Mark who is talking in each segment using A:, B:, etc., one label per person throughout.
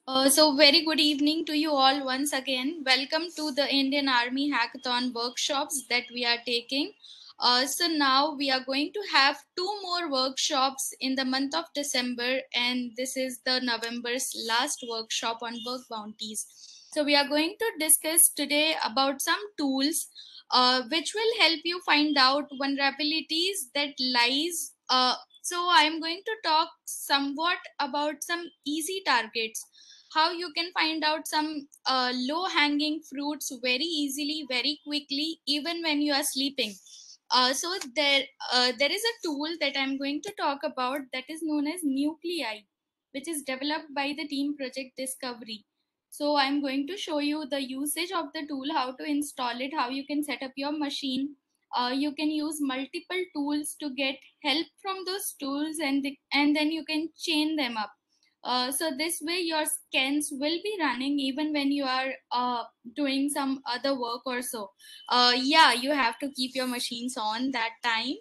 A: So very good evening to you all once again. Welcome to the Indian Army Hackathon workshops that we are taking. So now we are going to have two more workshops in the month of December, and this is the November's last workshop on work bounties. So we are going to discuss today about some tools which will help you find out vulnerabilities that lies. So I am going to talk somewhat about some easy targets, how you can find out some low hanging fruits very easily, very quickly, even when you are sleeping. So there is a tool that I'm going to talk about that is known as Nuclei, which is developed by the team Project Discovery. So I'm going to show you the usage of the tool, how to install it, how you can set up your machine. You can use multiple tools to get help from those tools, and then you can chain them up. So this way your scans will be running even when you are doing some other work or so. Yeah, you have to keep your machines on that time.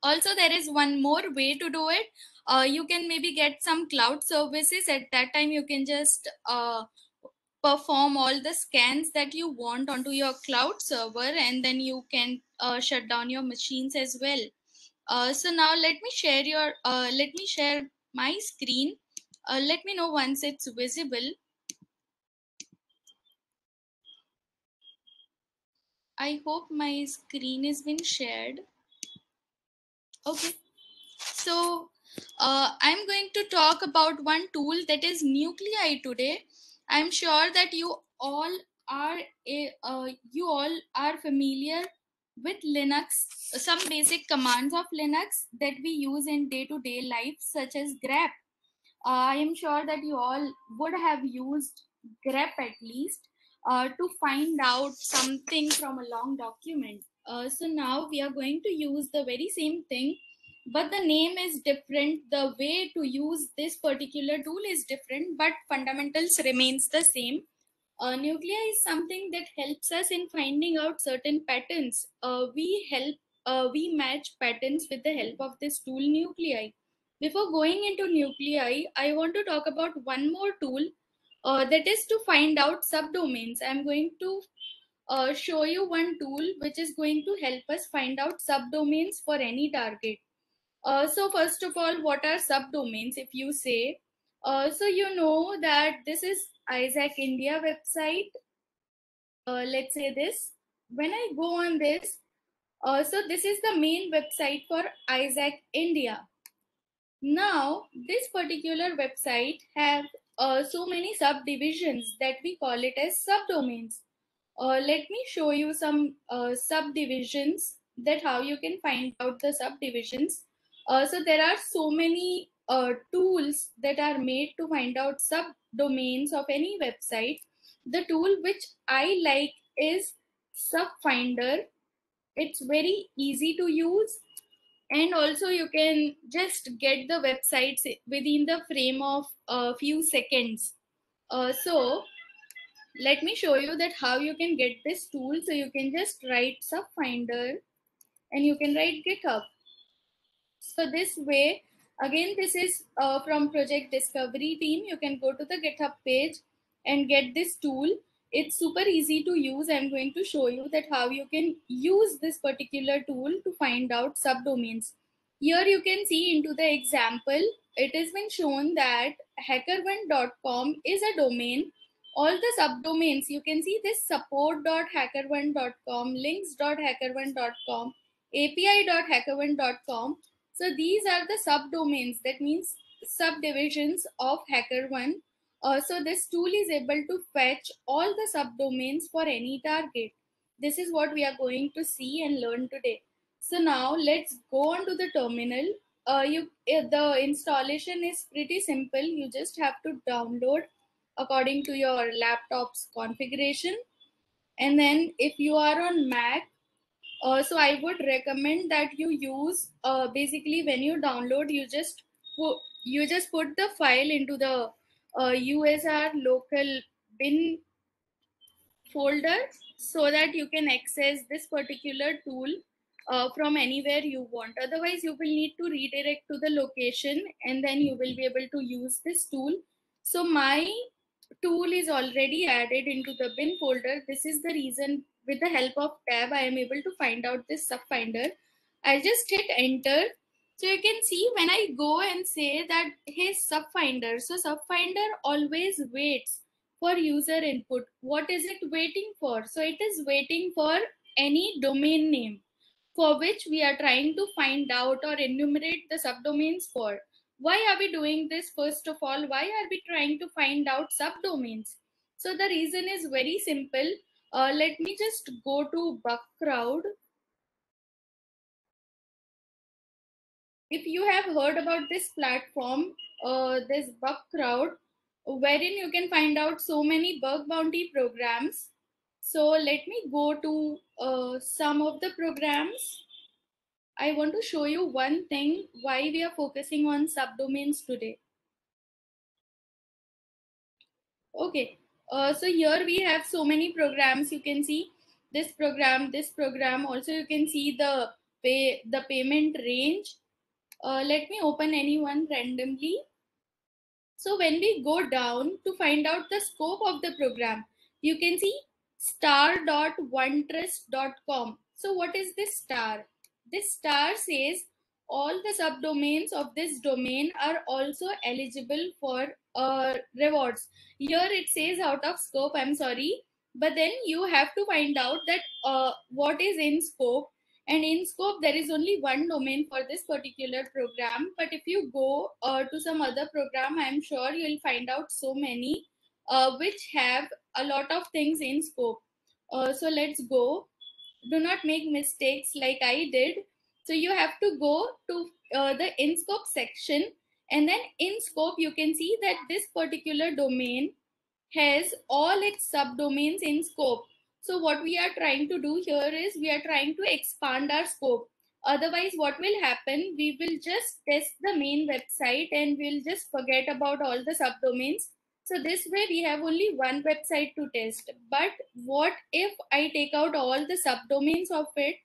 A: Also, there is one more way to do it. You can maybe get some cloud services. At that time, you can just perform all the scans that you want onto your cloud server, and then you can shut down your machines as well. So now let me share my screen. Let me know once it's visible. I hope my screen has been shared. Okay. So I'm going to talk about one tool that is Nuclei today. I'm sure that are you all are familiar with Linux, some basic commands of Linux that we use in day-to-day life, such as grep. I am sure that you all would have used grep at least to find out something from a long document. So now we are going to use the very same thing, but the name is different. The way to use this particular tool is different, but fundamentals remains the same. Nuclei is something that helps us in finding out certain patterns. We match patterns with the help of this tool Nuclei. Before going into Nuclei, I want to talk about one more tool that is to find out subdomains. I'm going to show you one tool which is going to help us find out subdomains for any target. So first of all, what are subdomains? If you say, so you know that this is Isaac India website. Let's say this. When I go on this, so this is the main website for Isaac India. Now, this particular website have so many subdivisions that we call it as subdomains. Let me show you some subdivisions, that how you can find out the subdivisions. So there are so many tools that are made to find out subdomains of any website. The tool which I like is Subfinder. It's very easy to use, and also you can just get the websites within the frame of a few seconds. So let me show you that how you can get this tool. So you can just write Subfinder and you can write GitHub. So this way, again, this is from Project Discovery team. You can go to the GitHub page and get this tool. It's super easy to use. I'm going to show you that how you can use this particular tool to find out subdomains. Here you can see into the example, it has been shown that hackerone.com is a domain. All the subdomains, you can see this support.hackerone.com, links.hackerone.com, api.hackerone.com. So these are the subdomains, that means subdivisions of HackerOne. So this tool is able to fetch all the subdomains for any target. This is what we are going to see and learn today. So now let's go on to the terminal. The installation is pretty simple. You just have to download according to your laptop's configuration. And then if you are on Mac, so I would recommend that you use basically when you download, you just put the file into the USR local bin folder, so that you can access this particular tool from anywhere you want. Otherwise, you will need to redirect to the location, and then you will be able to use this tool. So my tool is already added into the bin folder. This is the reason with the help of tab I am able to find out this subfinder. I'll just hit enter. So you can see when I go and say that hey subfinder, so subfinder always waits for user input. What is it waiting for? So it is waiting for any domain name for which we are trying to find out or enumerate the subdomains for. Why are we doing this? First of all, why are we trying to find out subdomains? So the reason is very simple. Let me just go to Bugcrowd. If you have heard about this platform, this Bugcrowd, wherein you can find out so many bug bounty programs. So let me go to some of the programs. I want to show you one thing why we are focusing on subdomains today. Okay, so here we have so many programs. You can see this program, this program. Also, you can see the payment range. Let me open any one randomly. So when we go down to find out the scope of the program, you can see star.onetrust.com. So what is this star? This star says all the subdomains of this domain are also eligible for rewards. Here it says out of scope, I'm sorry, but then you have to find out that what is in scope, and in scope there is only one domain for this particular program. But if you go to some other program, I'm sure you'll find out so many which have a lot of things in scope. So let's go. Do not make mistakes like I did. So you have to go to the in scope section, and then in scope you can see that this particular domain has all its subdomains in scope. So what we are trying to do here is we are trying to expand our scope. Otherwise, what will happen? We will just test the main website and we'll just forget about all the subdomains. So this way we have only one website to test. But what if I take out all the subdomains of it,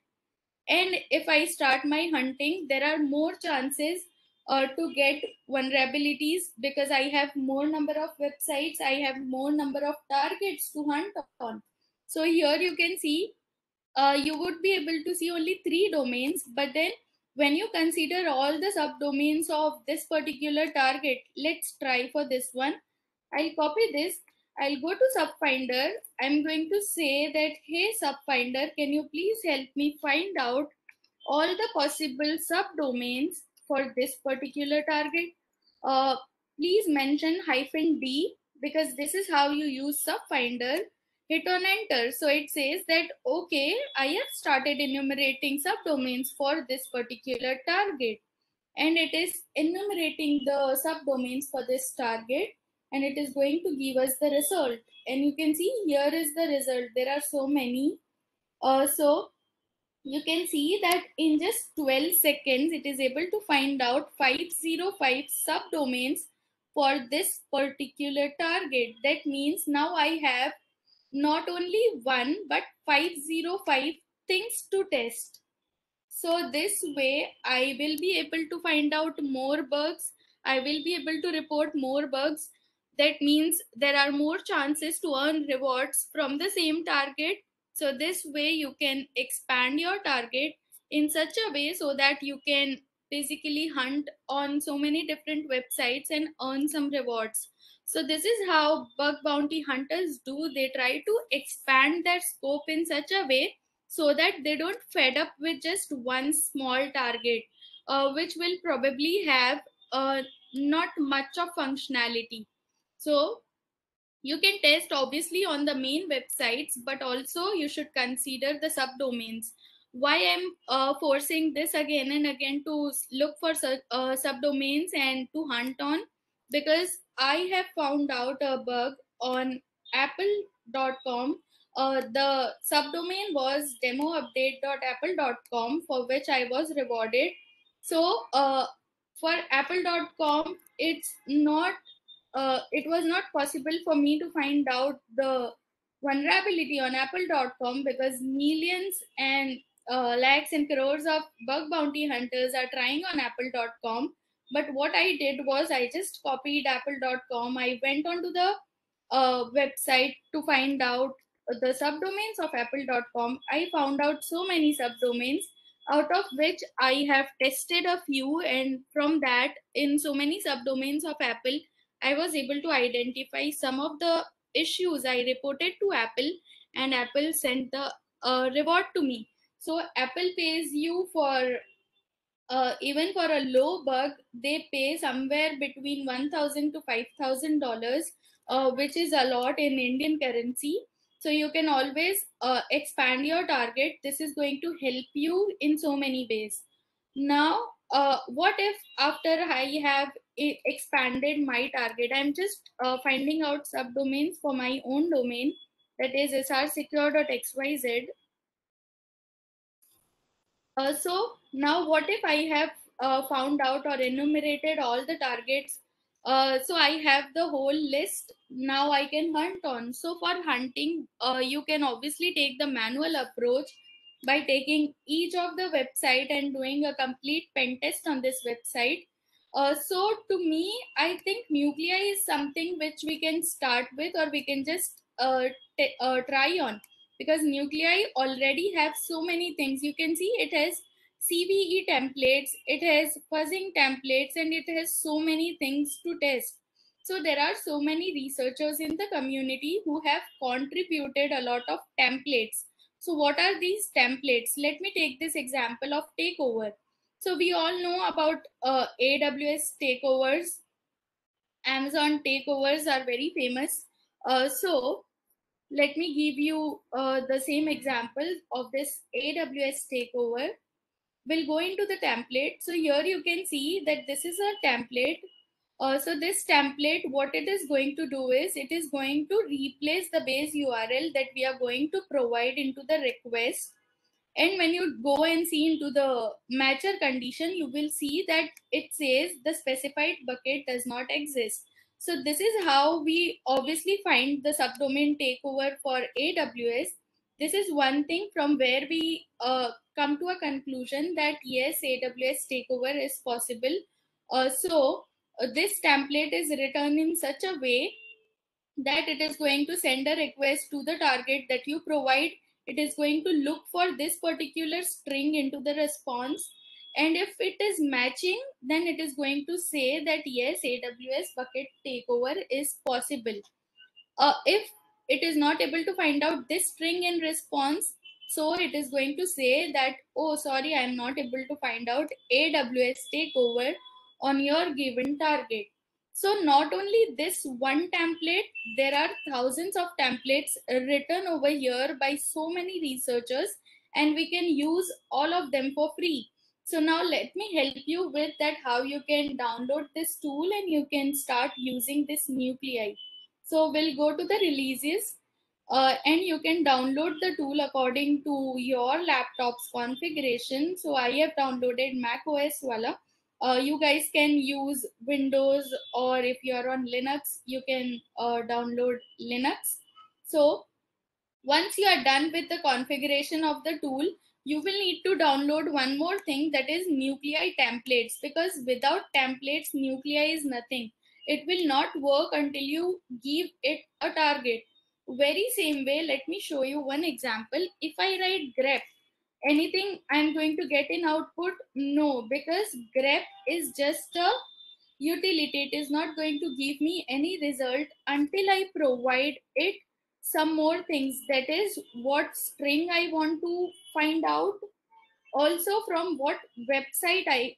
A: and if I start my hunting, there are more chances to get vulnerabilities because I have more number of websites, I have more number of targets to hunt on. So here you can see you would be able to see only 3 domains, but then when you consider all the subdomains of this particular target, let's try for this one. I'll copy this. I'll go to Subfinder. I'm going to say that, hey Subfinder, can you please help me find out all the possible subdomains for this particular target? Uh, Please mention -d because this is how you use Subfinder. Hit on enter. So it says that, okay, I have started enumerating subdomains for this particular target. And it is enumerating the subdomains for this target, and it is going to give us the result. And you can see here is the result. There are so many. So you can see that in just 12 seconds, it is able to find out 505 subdomains for this particular target. That means now I have not only one, but 505 things to test. So this way I will be able to find out more bugs. I will be able to report more bugs. That means there are more chances to earn rewards from the same target. So this way you can expand your target in such a way so that you can basically hunt on so many different websites and earn some rewards. So this is how bug bounty hunters do. They try to expand their scope in such a way so that they don't fed up with just one small target, which will probably have not much of functionality. So you can test obviously on the main websites, but also you should consider the subdomains. Why I'm forcing this again and again to look for subdomains and to hunt on? Because I have found out a bug on apple.com. The subdomain was demoupdate.apple.com, for which I was rewarded. So for apple.com, it was not possible for me to find out the vulnerability on apple.com because millions and lakhs and crores of bug bounty hunters are trying on apple.com. But what I did was I just copied apple.com. I went onto the website to find out the subdomains of apple.com. I found out so many subdomains, out of which I have tested a few, and from that, in so many subdomains of Apple, I was able to identify some of the issues. I reported to Apple, and Apple sent the reward to me. So Apple pays you for even for a low bug, they pay somewhere between $1,000 to $5,000, which is a lot in Indian currency. So you can always expand your target. This is going to help you in so many ways. Now, what if after I have expanded my target, I'm just finding out subdomains for my own domain, that is srsecure.xyz. So now what if I have found out or enumerated all the targets? So I have the whole list. Now I can hunt on. So for hunting, you can obviously take the manual approach by taking each of the website and doing a complete pen test on this website. So to me, I think Nuclei is something which we can start with, or we can just try on, because Nuclei already have so many things. You can see it has CVE templates, it has fuzzing templates, and it has so many things to test. So there are so many researchers in the community who have contributed a lot of templates. So what are these templates? Let me take this example of takeover. So we all know about AWS takeovers. Amazon takeovers are very famous. So let me give you the same example of this AWS takeover. We'll go into the template. So here you can see that this is a template. So this template, what it is going to do is it is going to replace the base URL that we are going to provide into the request. And when you go and see into the matcher condition, you will see that it says the specified bucket does not exist. So this is how we obviously find the subdomain takeover for AWS. This is one thing from where we come to a conclusion that yes, AWS takeover is possible. This template is written in such a way that it is going to send a request to the target that you provide. It is going to look for this particular string into the response, and if it is matching, then it is going to say that yes, AWS bucket takeover is possible. If it is not able to find out this string in response, so it is going to say that, oh sorry, I am not able to find out AWS takeover on your given target. So not only this one template, there are thousands of templates written over here by so many researchers, and we can use all of them for free. So now let me help you with that, how you can download this tool and you can start using this Nuclei. So we'll go to the releases, and you can download the tool according to your laptop's configuration. So I have downloaded Mac OS wala. You guys can use Windows, or if you're on Linux, you can download Linux. So once you are done with the configuration of the tool, you will need to download one more thing, that is Nuclei templates, because without templates, Nuclei is nothing. It will not work until you give it a target. Very same way, let me show you one example. If I write grep, anything I'm going to get in output? No, because grep is just a utility. It is not going to give me any result until I provide it some more things, that is what string I want to find out, also from what website I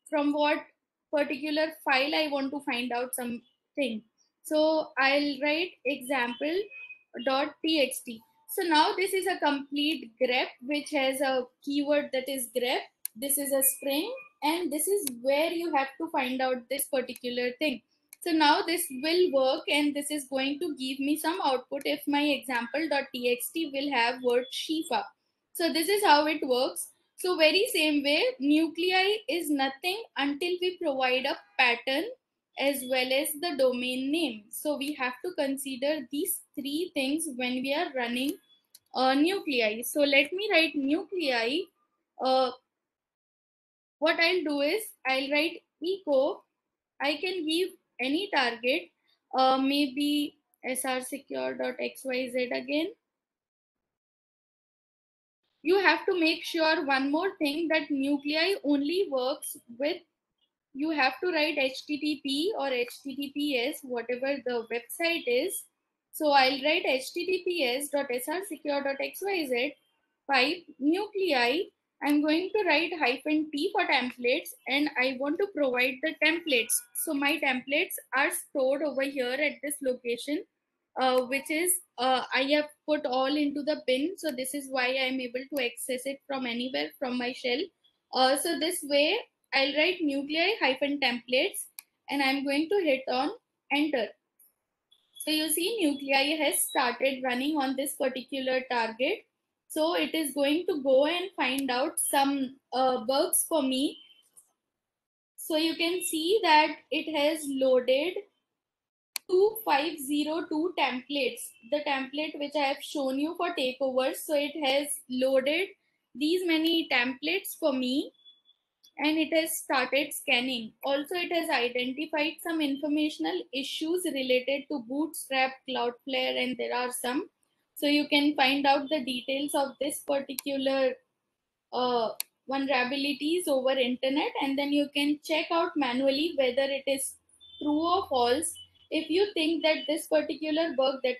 A: from what particular file I want to find out something. So I'll write example.txt. So now this is a complete grep which has a keyword, that is grep. This is a string, and this is where you have to find out this particular thing. So now this will work, and this is going to give me some output if my example.txt will have word Shifa. So this is how it works. So very same way, Nuclei is nothing until we provide a pattern as well as the domain name. So we have to consider these three things when we are running Nuclei. So let me write Nuclei. Uh, what I'll do is I'll write echo, I can give any target, maybe srsecure.xyz again. You have to make sure one more thing, that nuclei only works with, you have to write HTTP or HTTPS, whatever the website is. So I'll write https.srsecure.xyz, pipe nuclei. I'm going to write -t for templates, and I want to provide the templates. So my templates are stored over here at this location, which is I have put all into the bin. So this is why I'm able to access it from anywhere from my shell. So this way I'll write nuclei -templates, and I'm going to hit on enter. So you see nuclei has started running on this particular target. So it is going to go and find out some bugs for me. So you can see that it has loaded 2502 templates, the template which I have shown you for takeovers. So it has loaded these many templates for me, and it has started scanning. Also, it has identified some informational issues related to Bootstrap, Cloudflare, and there are some. So you can find out the details of this particular uh, vulnerabilities over internet, and then you can check out manually whether it is true or false. If you think that this particular bug that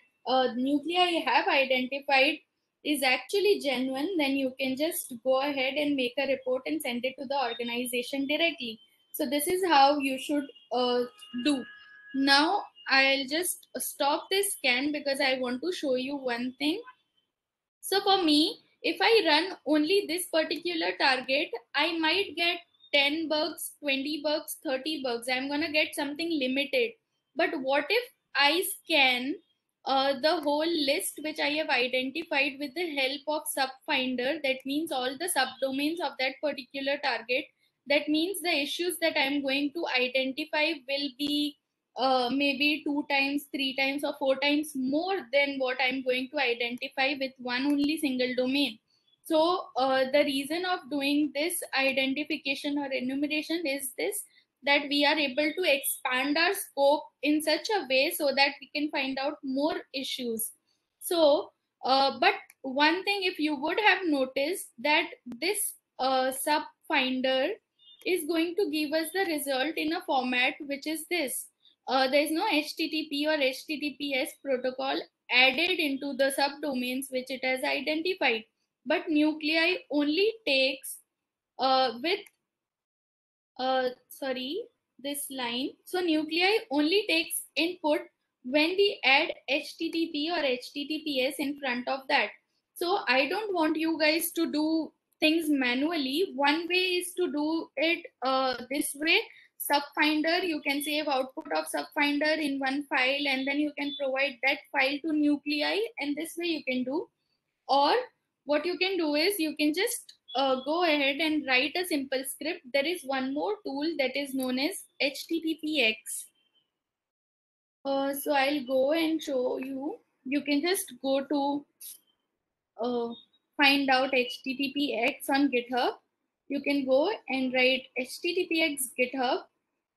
A: nuclei have identified is actually genuine, then you can just go ahead and make a report and send it to the organization directly. So this is how you should do. Now I'll just stop this scan because I want to show you one thing. So for me, if I run only this particular target, I might get 10 bugs, 20 bugs, 30 bugs. I'm going to get something limited. But what if I scan the whole list which I have identified with the help of SubFinder? That means all the subdomains of that particular target. That means the issues that I'm going to identify will be maybe 2 times, 3 times, or 4 times more than what I'm going to identify with one only single domain. So the reason of doing this identification or enumeration is this, that we are able to expand our scope in such a way so that we can find out more issues. So but one thing, if you would have noticed that this sub finder is going to give us the result in a format which is this. There is no HTTP or HTTPS protocol added into the subdomains which it has identified. But nuclei only takes with sorry, this line. So nuclei only takes input when we add HTTP or HTTPS in front of that. So I don't want you guys to do things manually. One way is to do it this way. SubFinder, you can save output of SubFinder in one file, and then you can provide that file to nuclei, and this way you can do. Or what you can do is you can just go ahead and write a simple script. There is one more tool that is known as HTTPX. So I'll go and show you. You can just go to find out HTTPX on GitHub. You can go and write HTTPX GitHub.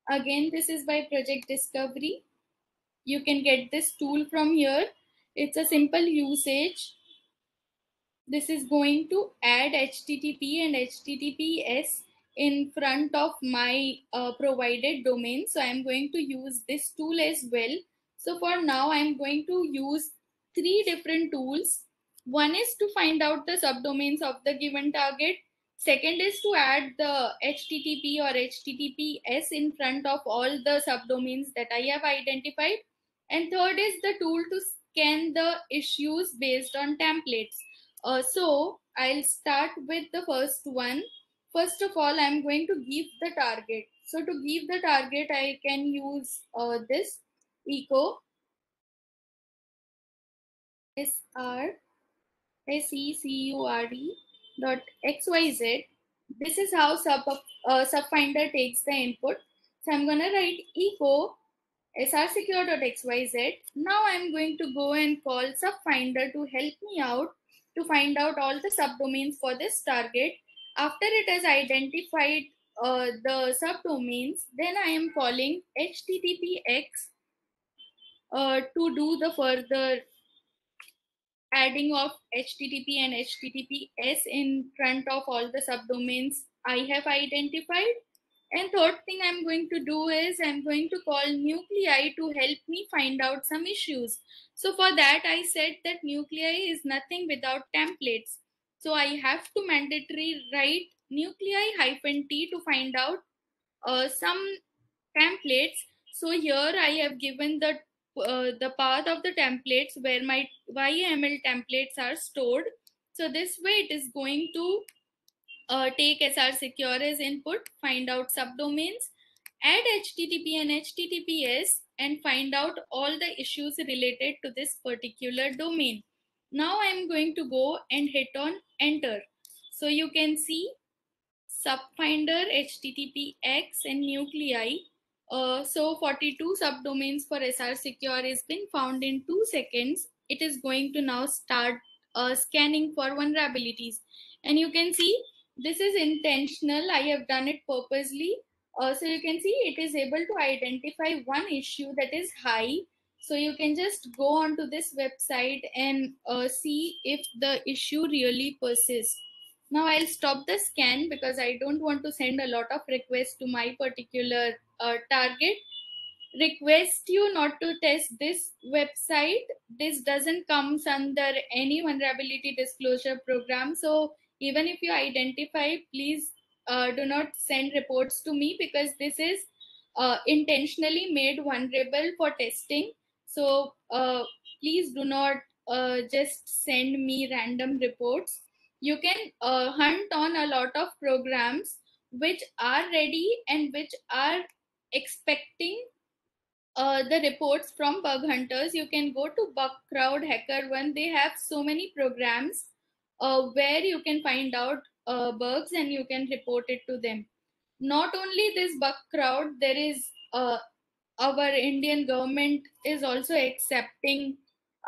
A: Again, this is by Project Discovery. You can get this tool from here. It's a simple usage. This is going to add HTTP and HTTPS in front of my provided domain. So I'm going to use this tool as well. So for now, I'm going to use 3 different tools. One is to find out the subdomains of the given target. Second is to add the HTTP or HTTPS in front of all the subdomains that I have identified. And third is the tool to scan the issues based on templates. So I'll start with the first one. First of all, I'm going to give the target. So to give the target, I can use this echo srsecure.xyz. This is how SubFinder takes the input. So I'm going to write echo srsecure.xyz. Now I'm going to go and call SubFinder to help me out to find out all the subdomains for this target. After it has identified the subdomains, then I am calling httpx to do the further adding of http and https in front of all the subdomains I have identified. And third thing I'm going to do is I'm going to call nuclei to help me find out some issues. So for that, I said that nuclei is nothing without templates. So I have to mandatory write nuclei hyphen t to find out some templates. So here I have given the path of the templates where my YAML templates are stored. So this way it is going to take SR secure as input, find out subdomains, add HTTP and HTTPS, and find out all the issues related to this particular domain. Now I'm going to go and hit on enter. So you can see subfinder, HTTPX, and nuclei. So 42 subdomains for SR Secure is been found in 2 seconds. It is going to now start scanning for vulnerabilities. And you can see this is intentional. I have done it purposely. So you can see it is able to identify one issue that is high. So you can just go onto this website and see if the issue really persists. Now I'll stop the scan because I don't want to send a lot of requests to my particular target. Request you not to test this website. This doesn't comes under any vulnerability disclosure program. So even if you identify, please do not send reports to me because this is intentionally made vulnerable for testing. So please do not just send me random reports. You can hunt on a lot of programs which are ready and which are expecting the reports from bug hunters. You can go to Bugcrowd, HackerOne. They have so many programs where you can find out bugs and you can report it to them. Not only this Bugcrowd, there is our Indian government is also accepting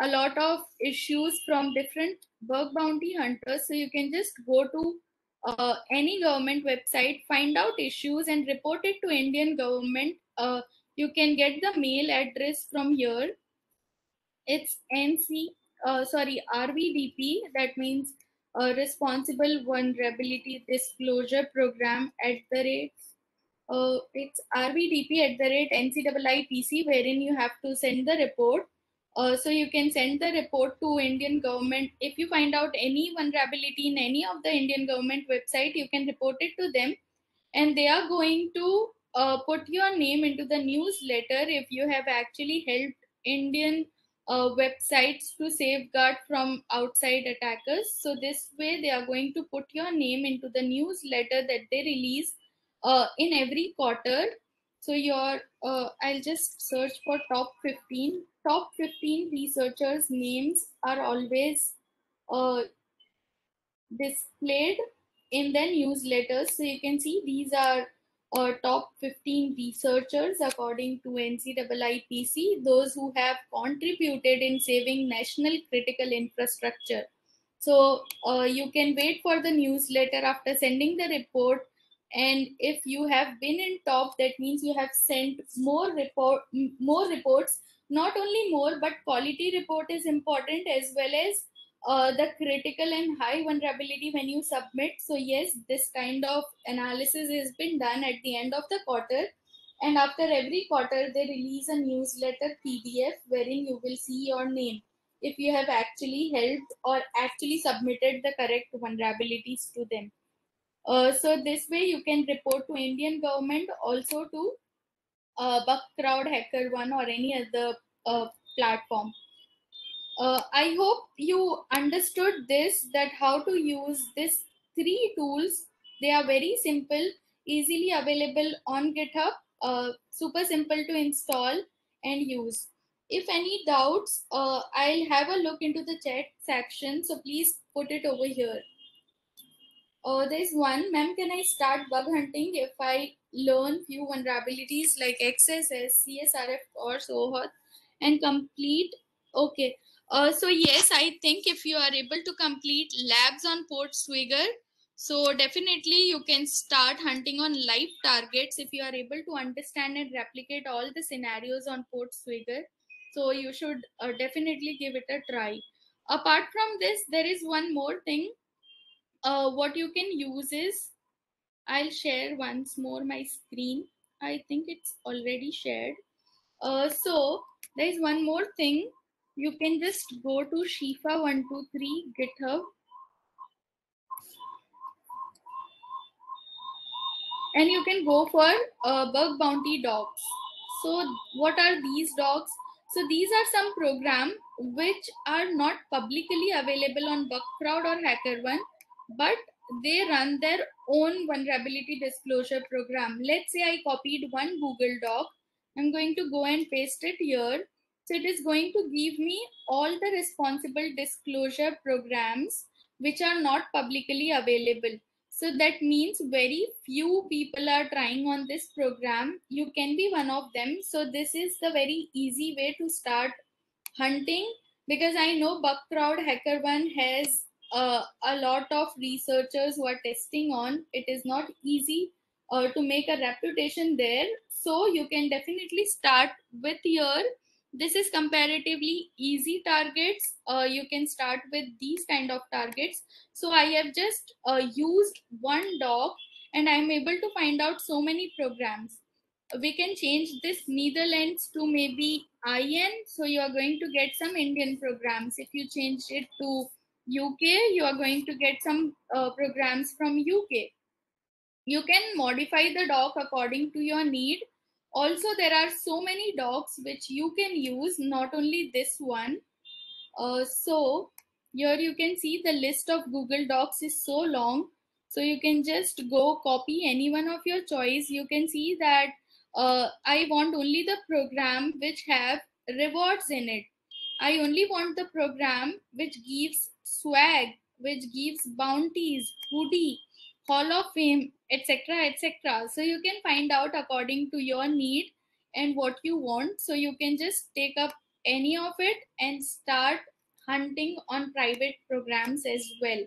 A: a lot of issues from different bug bounty hunters. So you can just go to any government website, find out issues and report it to Indian government. You can get the mail address from here. It's RVDP. That means Responsible Vulnerability Disclosure Program at the rate. It's RVDP at the rate NCIIPC, wherein you have to send the report. So you can send the report to Indian government. If you find out any vulnerability in any of the Indian government website, you can report it to them, and they are going to put your name into the newsletter if you have actually helped Indian websites to safeguard from outside attackers. So this way they are going to put your name into the newsletter that they release in every quarter. So I'll just search for top 15. Top 15 researchers names are always displayed in the newsletters. So you can see these are top 15 researchers according to NCIIPC, those who have contributed in saving national critical infrastructure. So you can wait for the newsletter after sending the report. And if you have been in top, that means you have sent more reports. Not only more, but quality report is important, as well as the critical and high vulnerability when you submit. So yes, this kind of analysis has been done at the end of the quarter, and after every quarter they release a newsletter PDF wherein you will see your name if you have actually helped or actually submitted the correct vulnerabilities to them. So this way you can report to Indian government, also to Bugcrowd, HackerOne, or any other platform. I hope you understood this, that how to use these 3 tools. They are very simple, easily available on GitHub, super simple to install and use. If any doubts, I'll have a look into the chat section, so please put it over here. There's one, ma'am, can I start bug hunting if I learn few vulnerabilities like XSS, CSRF, or SOHOT and complete? Okay. So yes, I think if you are able to complete labs on Portswigger, So definitely you can start hunting on live targets if you are able to understand and replicate all the scenarios on Portswigger. So you should definitely give it a try. Apart from this, there is one more thing. What you can use is, I'll share once more my screen. I think it's already shared. So there is one more thing. You can just go to Shifa123 GitHub, and you can go for bug bounty dogs. So what are these dogs? So these are some program which are not publicly available on Bugcrowd or HackerOne, but they run their own vulnerability disclosure program. Let's say I copied one Google Doc. I'm going to go and paste it here. So it is going to give me all the responsible disclosure programs which are not publicly available. So that means very few people are trying on this program. You can be one of them. So this is the very easy way to start hunting, because I know Bugcrowd HackerOne has a lot of researchers who are testing on. It is not easy to make a reputation there. So you can definitely start with your, this is comparatively easy targets. You can start with these kind of targets. So I have just used one doc and I'm able to find out so many programs. We can change this Netherlands to maybe IN. So you are going to get some Indian programs. If you change it to UK, you are going to get some programs from UK. You can modify the doc according to your need. Also, there are so many docs which you can use, not only this one. So here you can see the list of Google Docs is so long. So you can just go copy any one of your choice. You can see that I want only the program which have rewards in it. I only want the program which gives swag, which gives bounties, hoodie, Hall of Fame, etc. etc. So you can find out according to your need and what you want. So you can just take up any of it and start hunting on private programs as well.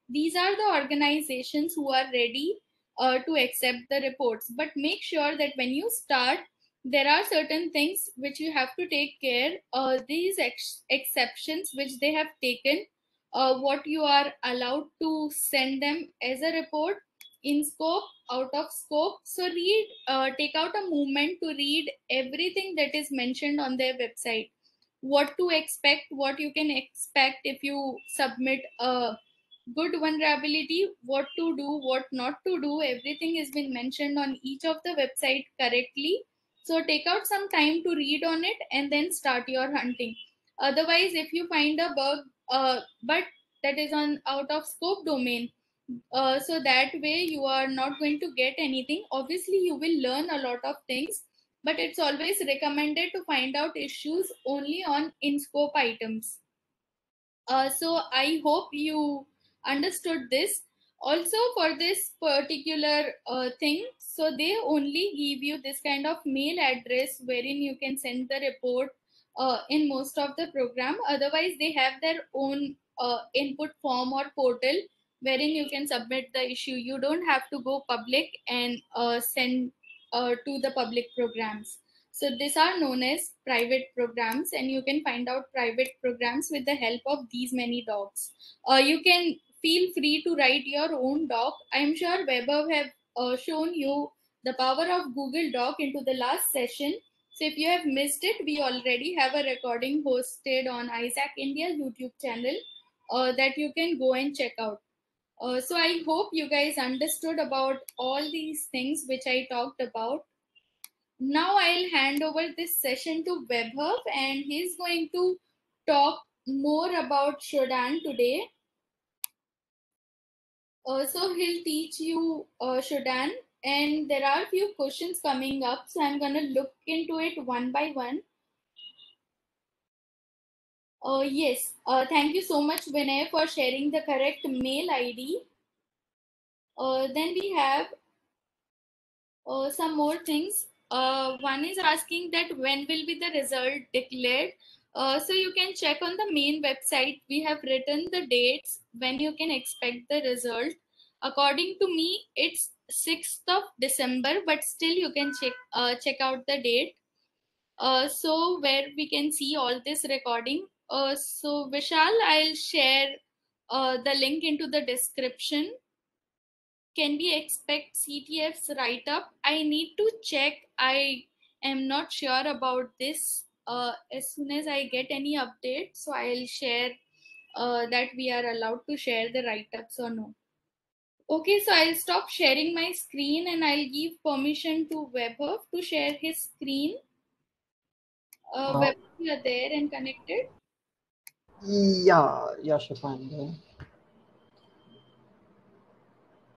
A: These are the organizations who are ready to accept the reports. But make sure that when you start, there are certain things which you have to take care. These exceptions which they have taken, what you are allowed to send them as a report, in scope, out of scope. So read, take out a moment to read everything that is mentioned on their website. What to expect, what you can expect if you submit a good vulnerability, what to do, what not to do. Everything has been mentioned on each of the website correctly. So take out some time to read on it and then start your hunting. Otherwise, if you find a bug, but that is on out of scope domain, so that way you are not going to get anything. Obviously you will learn a lot of things, but it's always recommended to find out issues only on in scope items. So I hope you understood this. Also, for this particular thing, so they only give you this kind of mail address wherein you can send the report in most of the program. Otherwise, they have their own input form or portal wherein you can submit the issue. You don't have to go public and send to the public programs. So these are known as private programs, and you can find out private programs with the help of these many docs. You can feel free to write your own doc. I'm sure Weber have shown you the power of Google Doc into the last session. So if you have missed it, we already have a recording hosted on Isaac India YouTube channel that you can go and check out. So I hope you guys understood about all these things which I talked about. Now I'll hand over this session to Webhub, and he's going to talk more about Shodan today. So he'll teach you Shodan, and there are a few questions coming up, so I'm gonna look into it one by one. Yes, thank you so much, Vinay, for sharing the correct mail ID. Then we have some more things. One is asking that when will be the result declared. So you can check on the main website. We have written the dates when you can expect the result. According to me, it's 6th of December, but still you can check out the date. So where we can see all this recording. So Vishal, I'll share the link into the description. Can we expect CTF's write up? I need to check. I am not sure about this. As soon as I get any update, so I'll share that we are allowed to share the write ups or no. Okay, so I'll stop sharing my screen and I'll give permission to Webber to share his screen. Webber, you are there and connected?
B: Yeah, Shafan.